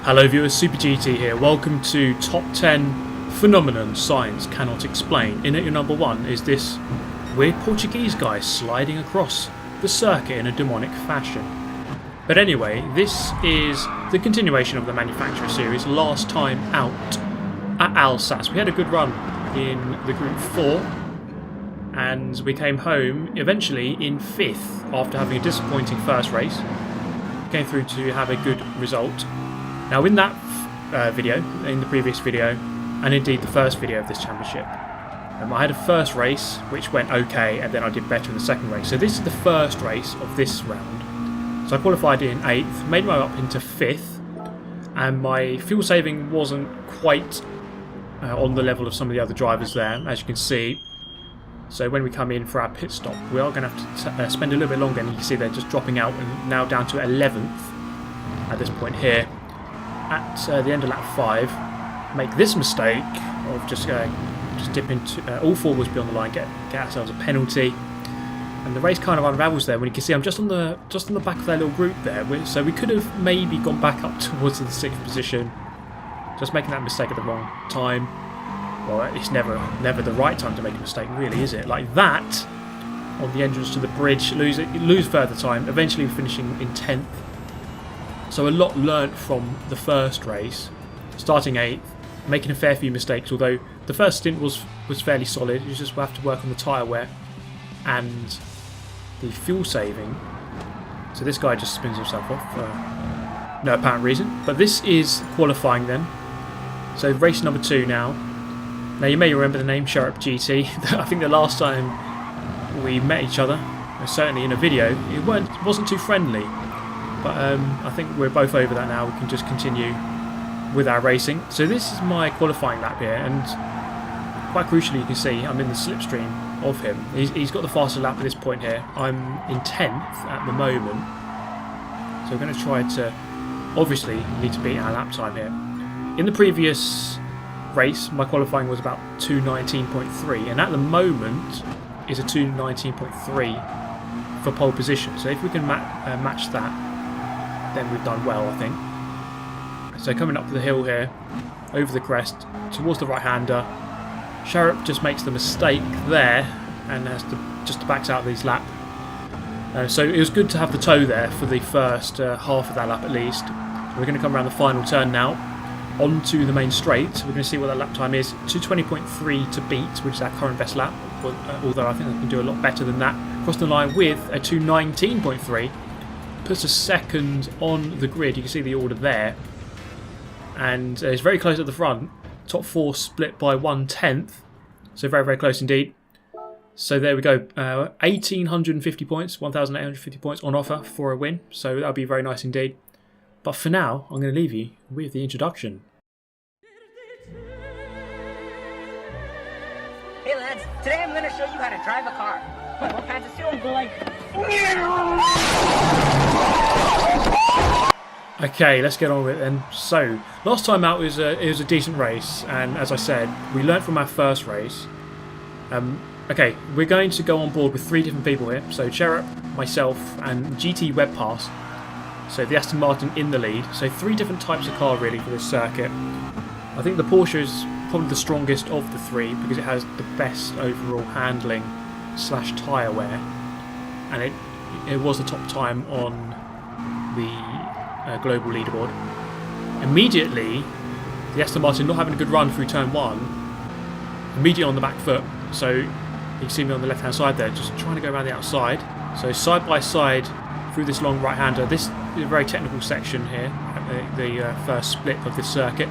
Hello viewers, Super GT here. Welcome to Top 10 Phenomenon Science Cannot Explain. In at your number 1 is this weird Portuguese guy sliding across the circuit in a demonic fashion. But anyway, this is the continuation of the Manufacturer series, last time out at Alsace. We had a good run in the Group 4 and we came home eventually in 5th after having a disappointing first race. Came through to have a good result. Now in that video, in the previous video, and indeed the first video of this championship, I had a first race which went okay, and then I did better in the second race. So this is the first race of this round. So I qualified in 8th, made my way up into 5th, and my fuel saving wasn't quite on the level of some of the other drivers there, as you can see. So when we come in for our pit stop, we are going to have to spend a little bit longer, and you can see they're just dropping out, and now down to 11th at this point here. At the end of lap 5, make this mistake of just dip into all four wheels be on the line, get ourselves a penalty, and the race kind of unravels there. When you can see, I'm just on the back of their little group there, so we could have maybe gone back up towards the 6th position. Just making that mistake at the wrong time. Well, it's never the right time to make a mistake, really, is it? Like that on the entrance to the bridge, lose further time. Eventually finishing in 10th. So a lot learnt from the first race, starting 8th, making a fair few mistakes, although the first stint was fairly solid. You just have to work on the tyre wear and the fuel saving. So this guy just spins himself off for no apparent reason. But this is qualifying then. So race number 2 now. Now you may remember the name Shirsat GT. I think the last time we met each other, certainly in a video, it wasn't too friendly. But I think we're both over that now. We can just continue with our racing. So this is my qualifying lap here, and quite crucially you can see I'm in the slipstream of him. He's got the faster lap at this point here. I'm in 10th at the moment. So we're going to try to, obviously, need to beat our lap time here. In the previous race, my qualifying was about 2:19.3, and at the moment is a 2:19.3 for pole position. So if we can match that, then we've done well, I think. So coming up the hill here, over the crest, towards the right-hander, Shirsat just makes the mistake there and has to just backs out of his lap. So it was good to have the toe there for the first half of that lap at least. We're going to come around the final turn now, onto the main straight. We're going to see what that lap time is. 2:20.3 to beat, which is our current best lap, although I think I can do a lot better than that. Cross the line with a 2:19.3. Puts us second on the grid. You can see the order there, and it's very close at the front. Top 4 split by 1/10, so very close indeed. So there we go, 1,850 points, 1,850 points on offer for a win, so that'll be very nice indeed. But for now, I'm going to leave you with the introduction. Hey lads, today I'm going to show you how to drive a car. All kinds of skills, but like... Okay, let's get on with it then. So, last time out it was a decent race, and as I said, we learnt from our first race. Okay, we're going to go on board with 3 different people here. So Shirsat, myself, and GT Webpass. So the Aston Martin in the lead. So 3 different types of car really for this circuit. I think the Porsche is probably the strongest of the 3 because it has the best overall handling / tyre wear, and it was the top time on the global leaderboard. Immediately, the Aston Martin not having a good run through turn 1, immediately on the back foot. So you can see me on the left hand side there, just trying to go around the outside. So side by side through this long right hander. This is a very technical section here, the first split of this circuit.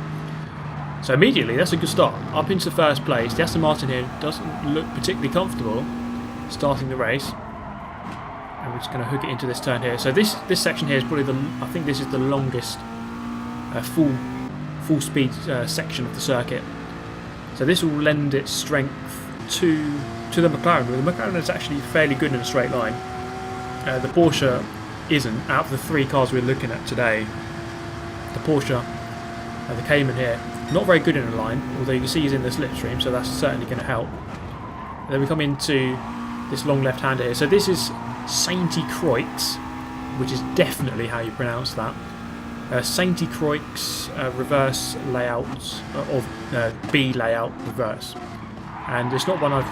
So immediately that's a good start, up into first place. The Aston Martin here doesn't look particularly comfortable starting the race, and we're just going to hook it into this turn here. So this section here is probably I think this is the longest full speed section of the circuit. So this will lend its strength to the McLaren. The McLaren is actually fairly good in a straight line. The Porsche isn't. Out of the 3 cars we're looking at today, the Porsche, the Cayman here, not very good in a line, although you can see he's in the slipstream, so that's certainly going to help. And then we come into this long left-hander here. So this is Sainte Croix, which is definitely how you pronounce that. Sainte Croix reverse layout of B layout reverse, and it's not one I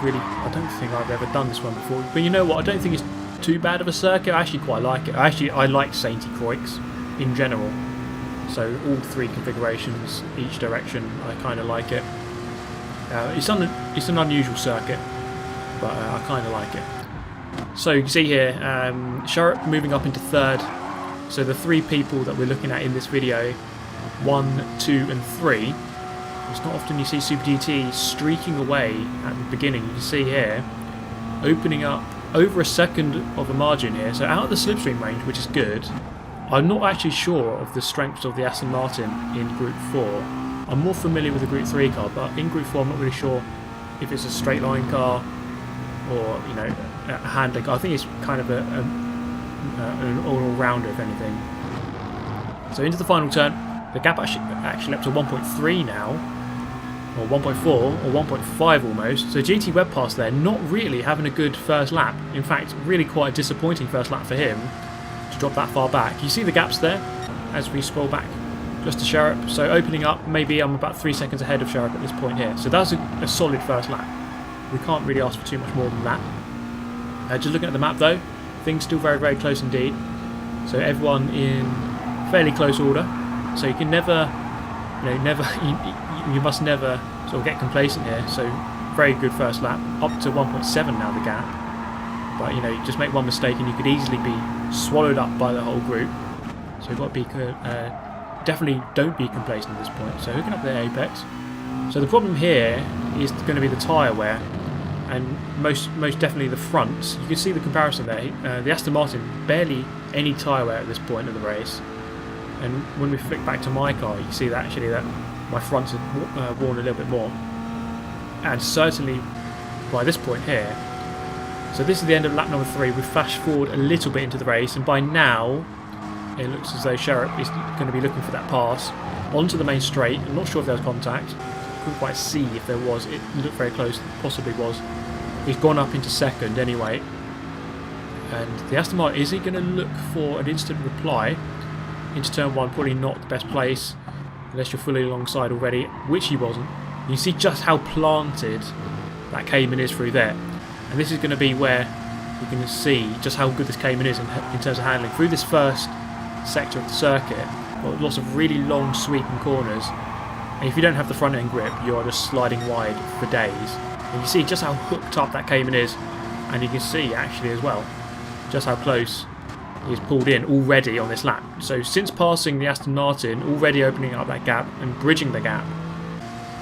don't think I've ever done this one before, but you know what, I don't think it's too bad of a circuit. I actually quite like it. I like Sainte Croix in general, so all 3 configurations, each direction, I kind of like it. It's an unusual circuit, but I kind of like it. So you can see here, Shirsat moving up into 3rd. So the 3 people that we're looking at in this video, 1, 2 and 3, it's not often you see Super GT streaking away at the beginning. You can see here, opening up over a second of a margin here, so out of the slipstream range, which is good. I'm not actually sure of the strengths of the Aston Martin in Group 4. I'm more familiar with the Group 3 car, but in Group 4 I'm not really sure if it's a straight line car or, you know, a handling car. I think it's kind of an all-rounder, if anything. So into the final turn, the gap actually up to 1.3 now, or 1.4, or 1.5 almost. So GT Web Pass there, not really having a good first lap. In fact, really quite a disappointing first lap for him to drop that far back. You see the gaps there as we scroll back just to Shirsat. So opening up, maybe I'm about 3 seconds ahead of Shirsat at this point here. So that's a solid first lap. We can't really ask for too much more than that. Just looking at the map though, things still very, very close indeed. So everyone in fairly close order. So you can never, you must never sort of get complacent here. So very good first lap, up to 1.7 now the gap. But you know, you just make one mistake and you could easily be swallowed up by the whole group. So you've got to be definitely don't be complacent at this point. So hooking up the apex. So the problem here is going to be the tyre wear, and most definitely the fronts. You can see the comparison there. The Aston Martin, barely any tyre wear at this point of the race, and when we flick back to my car, you can see that actually that my fronts have worn a little bit more, and certainly by this point here. So this is the end of lap number 3. We've flashed forward a little bit into the race, and by now it looks as though Shirsat is going to be looking for that pass onto the main straight. I'm not sure if there was contact. Couldn't quite see if there was. It looked very close. Possibly was. He's gone up into 2nd anyway. And the Aston Martin, is he going to look for an instant reply into turn 1? Probably not the best place unless you're fully alongside already, which he wasn't. You see just how planted that Cayman is through there. And this is going to be where you're going to see just how good this Cayman is in terms of handling. Through this first sector of the circuit, got lots of really long sweeping corners. And if you don't have the front end grip, you are just sliding wide for days. And you see just how hooked up that Cayman is, and you can see actually as well just how close he's pulled in already on this lap. So since passing the Aston Martin, already opening up that gap and bridging the gap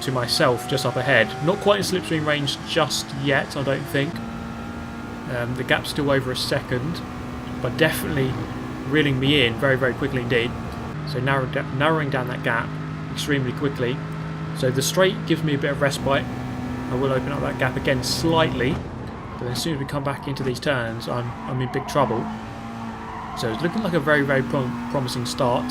to myself just up ahead. Not quite in slipstream range just yet, I don't think. The gap's still over a second, but definitely reeling me in very, very quickly indeed. So narrowing down that gap extremely quickly. So the straight gives me a bit of respite. I will open up that gap again slightly, but as soon as we come back into these turns, I'm in big trouble. So it's looking like a very, very promising start,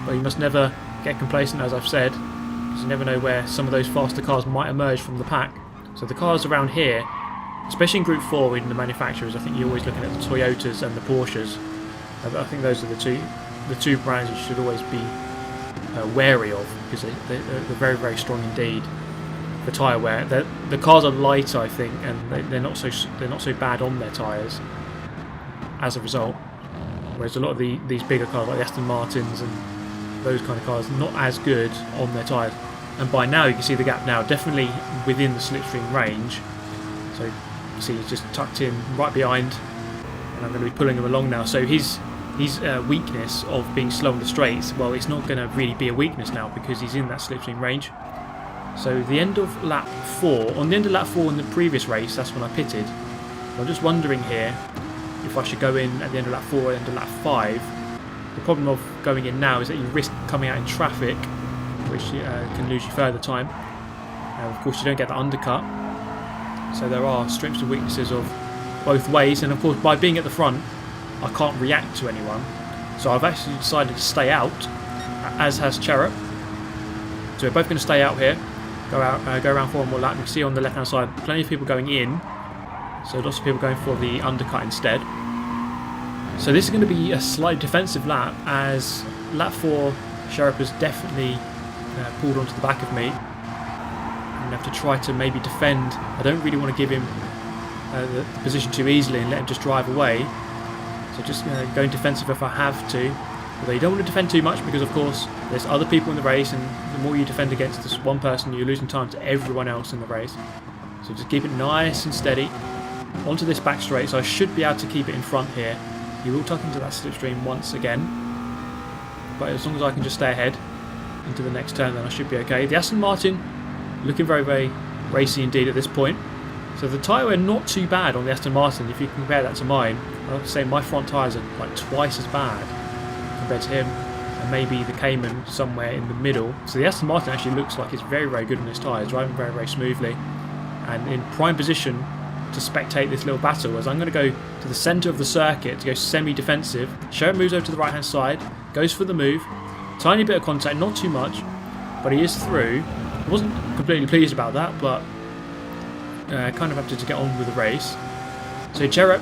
but you must never get complacent, as I've said, because you never know where some of those faster cars might emerge from the pack. So the cars around here, especially in Group 4 in the manufacturers, I think you're always looking at the Toyotas and the Porsches. I think those are the two brands you should always be wary of, because they're very, very strong indeed for tyre wear. The cars are light, I think, and they're not so bad on their tyres as a result. Whereas a lot of these bigger cars like the Aston Martins and those kind of cars, not as good on their tyres. And by now you can see the gap now, definitely within the slipstream range. So you can see he's just tucked in right behind, and I'm going to be pulling him along now. So his weakness of being slow on the straights, well, it's not going to really be a weakness now because he's in that slipstream range. So the end of lap 4, on the end of lap 4 in the previous race, that's when I pitted. I'm just wondering here if I should go in at the end of lap 4 or end of lap 5. The problem of going in now is that you risk coming out in traffic, which can lose you further time. Of course, you don't get the undercut. So there are strengths and weaknesses of both ways, and of course by being at the front I can't react to anyone, so I've actually decided to stay out, as has Shirsat. So we're both going to stay out here, go around for one more lap. You can see on the left hand side plenty of people going in, so lots of people going for the undercut instead. So this is going to be a slight defensive lap, as lap 4, Shirsat has definitely pulled onto the back of me. I'm going to have to try to maybe defend. I don't really want to give him the position too easily and let him just drive away. So just going defensive if I have to. Although you don't want to defend too much because, of course, there's other people in the race, and the more you defend against this one person, you're losing time to everyone else in the race. So just keep it nice and steady. Onto this back straight, so I should be able to keep it in front here. You will tuck into that slipstream once again. But as long as I can just stay ahead into the next turn, then I should be okay. The Aston Martin looking very, very racy indeed at this point. So the tyre wear not too bad on the Aston Martin. If you compare that to mine, I would say my front tyres are like twice as bad compared to him, and maybe the Cayman somewhere in the middle. So the Aston Martin actually looks like it's very, very good on his tyres, driving very, very smoothly, and in prime position to spectate this little battle. As I'm going to go to the centre of the circuit to go semi-defensive. Shirsat moves over to the right hand side, goes for the move, tiny bit of contact, not too much, but he is through. I wasn't completely pleased about that, but kind of have to get on with the race. So Shirsat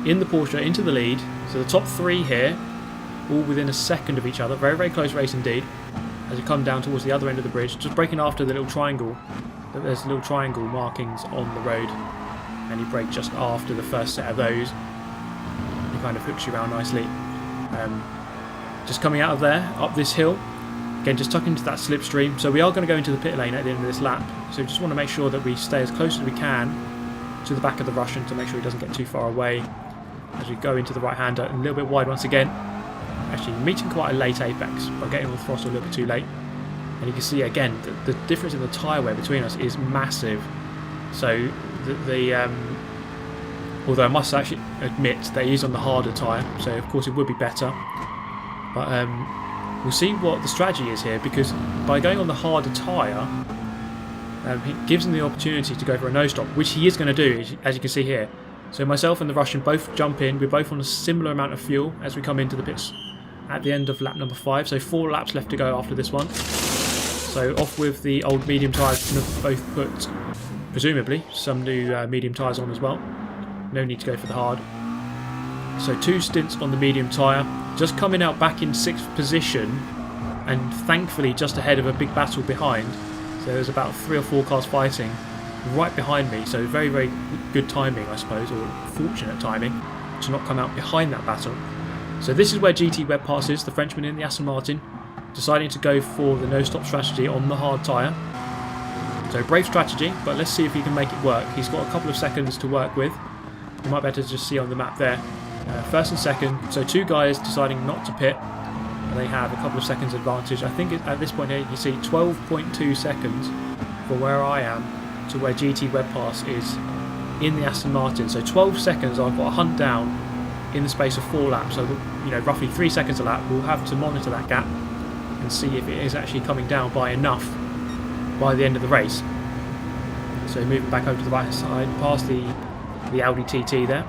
in the Porsche into the lead. So the top 3 here, all within a second of each other. Very, very close race indeed. As you come down towards the other end of the bridge, just braking after the little triangle. There's little triangle markings on the road, and you brake just after the first set of those. It kind of hooks you around nicely. Just coming out of there, up this hill. Again, just tuck into that slipstream. So we are going to go into the pit lane at the end of this lap. So we just want to make sure that we stay as close as we can to the back of the Russian to make sure he doesn't get too far away. As we go into the right-hander, a little bit wide once again. Actually meeting quite a late apex, but getting on the throttle a little bit too late. And you can see again the difference in the tyre wear between us is massive. So although I must actually admit that he is on the harder tyre, so of course it would be better. But we'll see what the strategy is here, because by going on the harder tyre, it gives him the opportunity to go for a nose stop, which he is going to do, as you can see here. So myself and the Russian both jump in. We're both on a similar amount of fuel as we come into the pits at the end of lap number 5. So 4 laps left to go after this one. So off with the old medium tyres. Both put, presumably, some new medium tyres on as well. No need to go for the hard. So 2 stints on the medium tyre. Just coming out back in 6th position, and thankfully just ahead of a big battle behind. So there's about 3 or 4 cars fighting right behind me, so very, very good timing, I suppose, or fortunate timing to not come out behind that battle. So this is where GT Web passes, the Frenchman in the Aston Martin, deciding to go for the no-stop strategy on the hard tyre. So brave strategy, but let's see if he can make it work. He's got a couple of seconds to work with. You might be able to just see on the map there. First and second, so 2 guys deciding not to pit. They have a couple of seconds advantage. I think at this point here you can see 12.2 seconds for where I am to where GT Web Pass is in the Aston Martin. So 12 seconds I've got to hunt down in the space of 4 laps. So roughly 3 seconds a lap. We'll have to monitor that gap and see if it is actually coming down by enough by the end of the race. So moving back over to the right side, past the Audi TT there.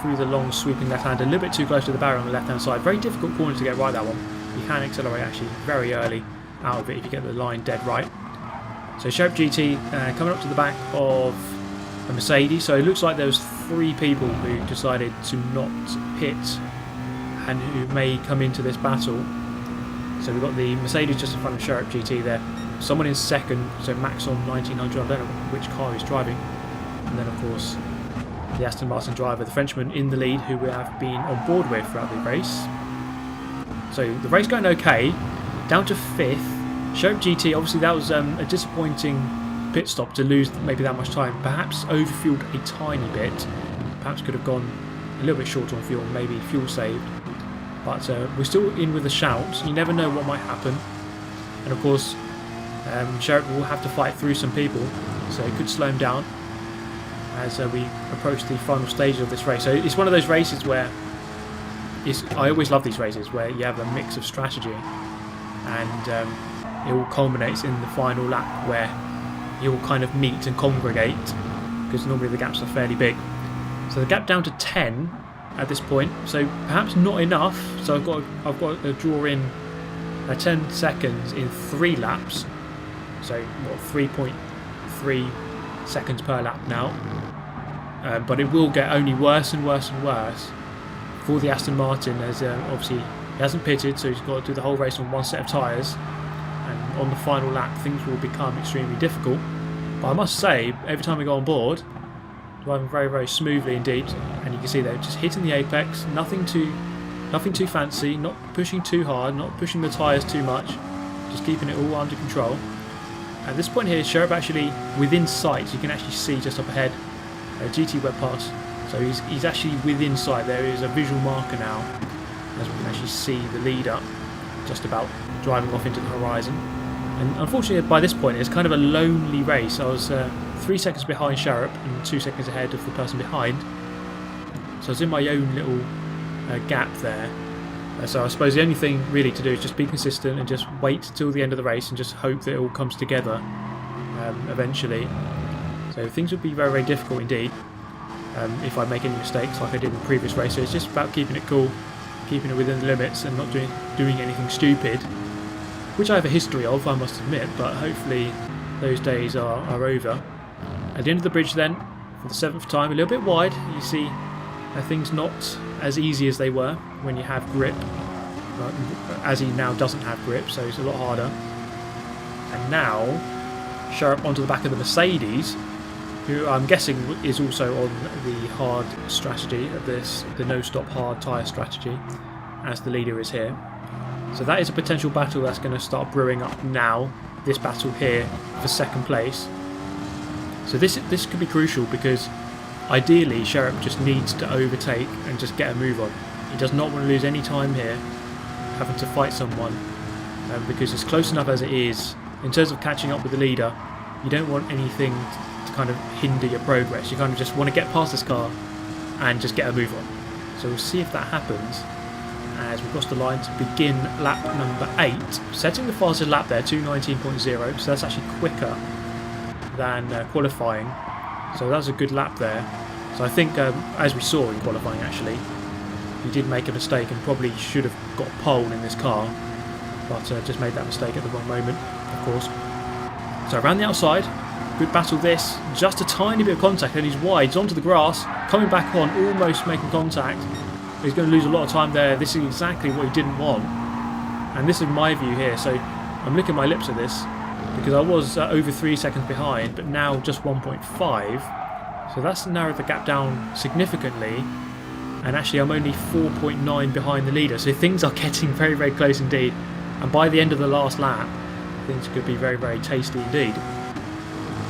Through the long sweeping left hand, a little bit too close to the barrier on the left hand side. Very difficult corner to get right, that one. You can accelerate actually very early out of it if you get the line dead right. So Shirsat GT coming up to the back of a Mercedes. So it looks like there was 3 people who decided to not pit and who may come into this battle. So we've got the Mercedes just in front of Shirsat GT there. Someone in second, so Max on 1900. I don't know which car he's driving. And then of course the Aston Martin driver, the Frenchman in the lead, who we have been on board with throughout the race. So the race going okay, down to 5th. Shirsat GT, obviously that was a disappointing pit stop to lose maybe that much time. Perhaps overfueled a tiny bit. Perhaps could have gone a little bit short on fuel, maybe fuel saved. But we're still in with a shout. You never know what might happen. And of course, Shirsat will have to fight through some people, so it could slow him down as we approach the final stage of this race. So it's one of those races where I always love these races where you have a mix of strategy, and it all culminates in the final lap where you all kind of meet and congregate, because normally the gaps are fairly big. So the gap down to 10 at this point, so perhaps not enough. So I've got to draw in 10 seconds in 3 laps. So what, 3.3 seconds per lap now. But it will get only worse and worse and worse for the Aston Martin, as obviously He hasn't pitted, so he's got to do the whole race on one set of tyres, and on the final lap things will become extremely difficult. But I must say, every time we go on board, driving very, very smoothly indeed, and you can see they're just hitting the apex, nothing too fancy, not pushing too hard, not pushing the tyres too much, just keeping it all under control. At this point here, Shirsat actually within sight. You can actually see just up ahead GT Web Pass. So he's actually within sight. There is a visual marker now, as we can actually see the leader just about driving off into the horizon. And unfortunately, by this point, it's kind of a lonely race. I was 3 seconds behind Shirsat and 2 seconds ahead of the person behind. So I was in my own little gap there. So I suppose the only thing really to do is just be consistent and just wait till the end of the race and just hope that it all comes together eventually. So things would be very, very difficult indeed if I make any mistakes like I did in the previous race. So it's just about keeping it cool, keeping it within the limits and not doing anything stupid, which I have a history of, I must admit, but hopefully those days are over. At the end of the bridge then, for the 7th time, a little bit wide. You see things not as easy as they were when you have grip, as he now doesn't have grip, so it's a lot harder. And now Shirsat onto the back of the Mercedes, who I'm guessing is also on the hard strategy of this, the no-stop hard tyre strategy, as the leader is here. So that is a potential battle that's going to start brewing up now, this battle here for 2nd place. So this could be crucial because ideally Shirsat just needs to overtake and just get a move on. He does not want to lose any time here having to fight someone, because it's close enough as it is. In terms of catching up with the leader, you don't want anything to kind of hinder your progress. You kind of just want to get past this car and just get a move on. So we'll see if that happens as we cross the line to begin lap number 8, setting the fastest lap there, 2:19.0, so that's actually quicker than qualifying. So that was a good lap there. So I think, as we saw in qualifying actually, he did make a mistake and probably should have got pole in this car, but just made that mistake at the wrong moment, of course. So around the outside, good battle this, just a tiny bit of contact and he's wide, he's onto the grass, coming back on, almost making contact. He's going to lose a lot of time there. This is exactly what he didn't want, and this is my view here. So I'm licking my lips at this because I was over 3 seconds behind, but now just 1.5. So that's narrowed the gap down significantly, and actually I'm only 4.9 behind the leader. So things are getting very, very close indeed, and by the end of the last lap things could be very, very tasty indeed.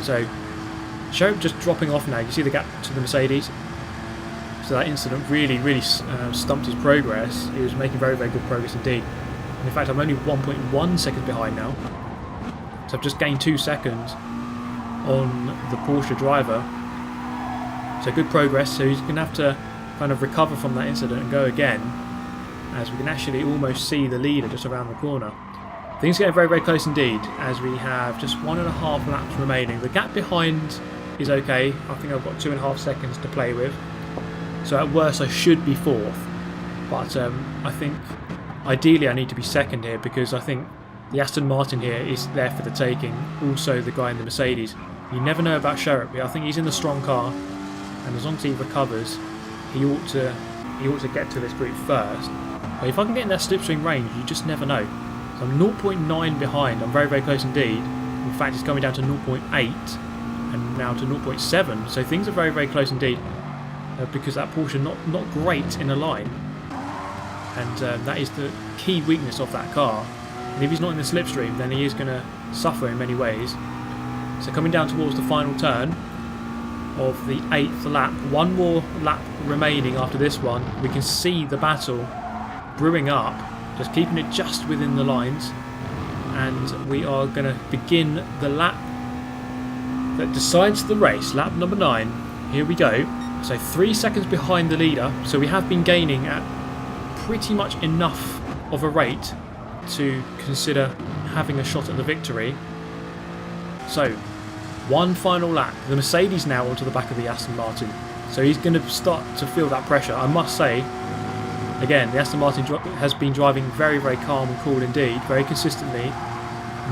So Shirsat just dropping off now. You see the gap to the Mercedes. So that incident really, really stumped his progress. He was making very, very good progress indeed. And in fact, I'm only 1.1 seconds behind now. So I've just gained 2 seconds on the Porsche driver. So good progress. So he's going to have to kind of recover from that incident and go again, as we can actually almost see the leader just around the corner. Things are getting very, very close indeed, as we have just 1.5 laps remaining. The gap behind is okay. I think I've got 2.5 seconds to play with. So at worst I should be 4th, but I think ideally I need to be 2nd here, because I think the Aston Martin here is there for the taking. Also the guy in the Mercedes. You never know about Shirsat, but I think he's in the strong car, and as long as he recovers, he ought to get to this group first. But if I can get in that slipstream range, you just never know. So I'm 0.9 behind. I'm very, very close indeed. In fact, it's coming down to 0.8 and now to 0.7. So things are very, very close indeed. Because that Porsche not great in a line, and that is the key weakness of that car. And if he's not in the slipstream, then he is going to suffer in many ways. So coming down towards the final turn of the 8th lap, one more lap remaining after this one. We can see the battle brewing up, just keeping it just within the lines, and we are going to begin the lap that decides the race, lap number 9. Here we go. So 3 seconds behind the leader, so we have been gaining at pretty much enough of a rate to consider having a shot at the victory. So one final lap. The Mercedes now onto the back of the Aston Martin, so he's going to start to feel that pressure. I must say, again, the Aston Martin has been driving very, very calm and cool indeed, very consistently,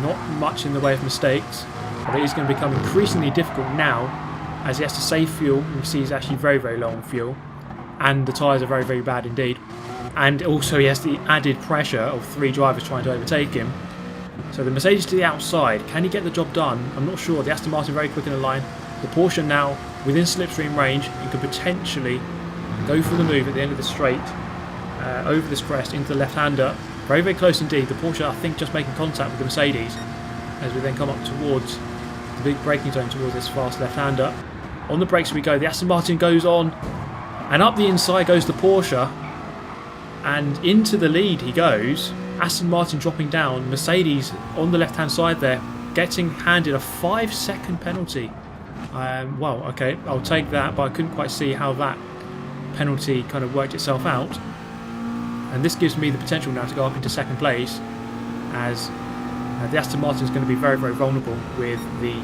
not much in the way of mistakes, but it is going to become increasingly difficult now, as he has to save fuel. You can see he's actually very, very low on fuel, and the tyres are very, very bad indeed. And also he has the added pressure of 3 drivers trying to overtake him. So the Mercedes to the outside, can he get the job done? I'm not sure. The Aston Martin very quick in the line. The Porsche now within slipstream range and could potentially go for the move at the end of the straight, over this crest into the left-hander. Very, very close indeed. The Porsche, I think, just making contact with the Mercedes as we then come up towards the big braking zone towards this fast left-hander. On the brakes we go. The Aston Martin goes on, and up the inside goes the Porsche, and into the lead he goes. Aston Martin dropping down. Mercedes on the left-hand side there, getting handed a 5-second penalty. Well, okay, I'll take that, but I couldn't quite see how that penalty kind of worked itself out. And this gives me the potential now to go up into second place, as the Aston Martin is going to be very, very vulnerable with the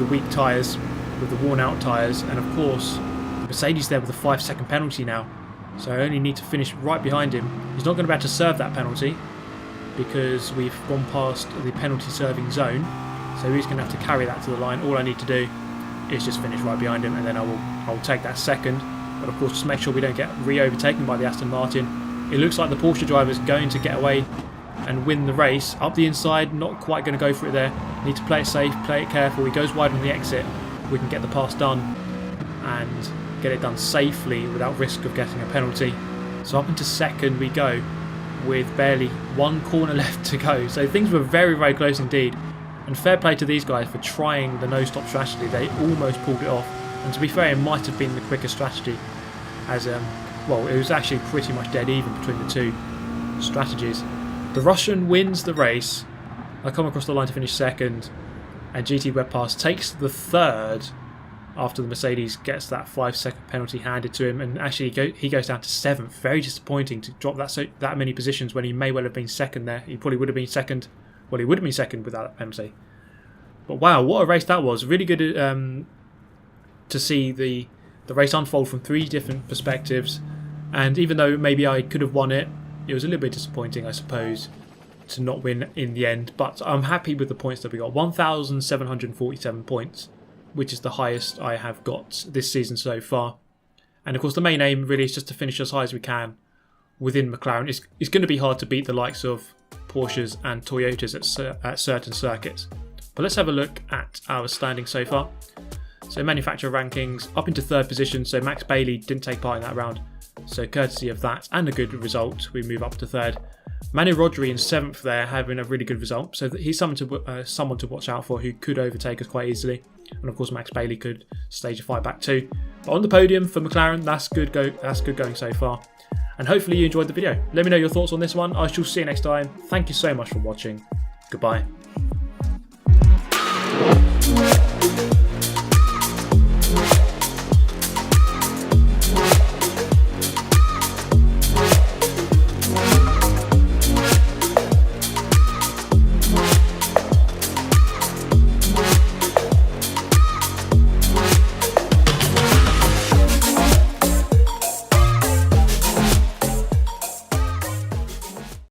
weak tyres, with the worn-out tyres, and of course Mercedes there with a 5-second penalty now. So I only need to finish right behind him. He's not going to be able to serve that penalty because we've gone past the penalty serving zone. So he's going to have to carry that to the line. All I need to do is just finish right behind him, and then I'll take that second. But of course, just make sure we don't get re-overtaken by the Aston Martin. It looks like the Porsche driver is going to get away and win the race. Up the inside, not quite going to go for it there. Need to play it safe, play it careful. He goes wide on the exit. We can get the pass done and get it done safely without risk of getting a penalty. So up into second we go with barely 1 corner left to go. So things were very, very close indeed. And fair play to these guys for trying the no-stop strategy. They almost pulled it off. And to be fair, it might have been the quicker strategy, as well, it was actually pretty much dead even between the two strategies. The Russian wins the race. I come across the line to finish second, and GT Web Pass takes the third after the Mercedes gets that 5-second penalty handed to him, and actually he goes down to 7th. Very disappointing to drop that many positions when he may well have been second there. He probably would have been second. Well, he would have been second without that penalty. But wow, what a race that was. Really good to see the race unfold from 3 different perspectives. And even though maybe I could have won it, it was a little bit disappointing, I suppose, to not win in the end. But I'm happy with the points that we got. 1,747 points, which is the highest I have got this season so far. And of course the main aim really is just to finish as high as we can within McLaren. It's going to be hard to beat the likes of Porsches and Toyotas at certain circuits. But let's have a look at our standing so far. So manufacturer rankings, up into 3rd position. So Max Bailey didn't take part in that round. So courtesy of that and a good result, we move up to 3rd. Manu Rodri in 7th there, having a really good result. So he's someone to watch out for who could overtake us quite easily. And of course Max Bailey could stage a fight back too. But on the podium for McLaren, that's good going so far. And hopefully you enjoyed the video. Let me know your thoughts on this one. I shall see you next time. Thank you so much for watching. Goodbye.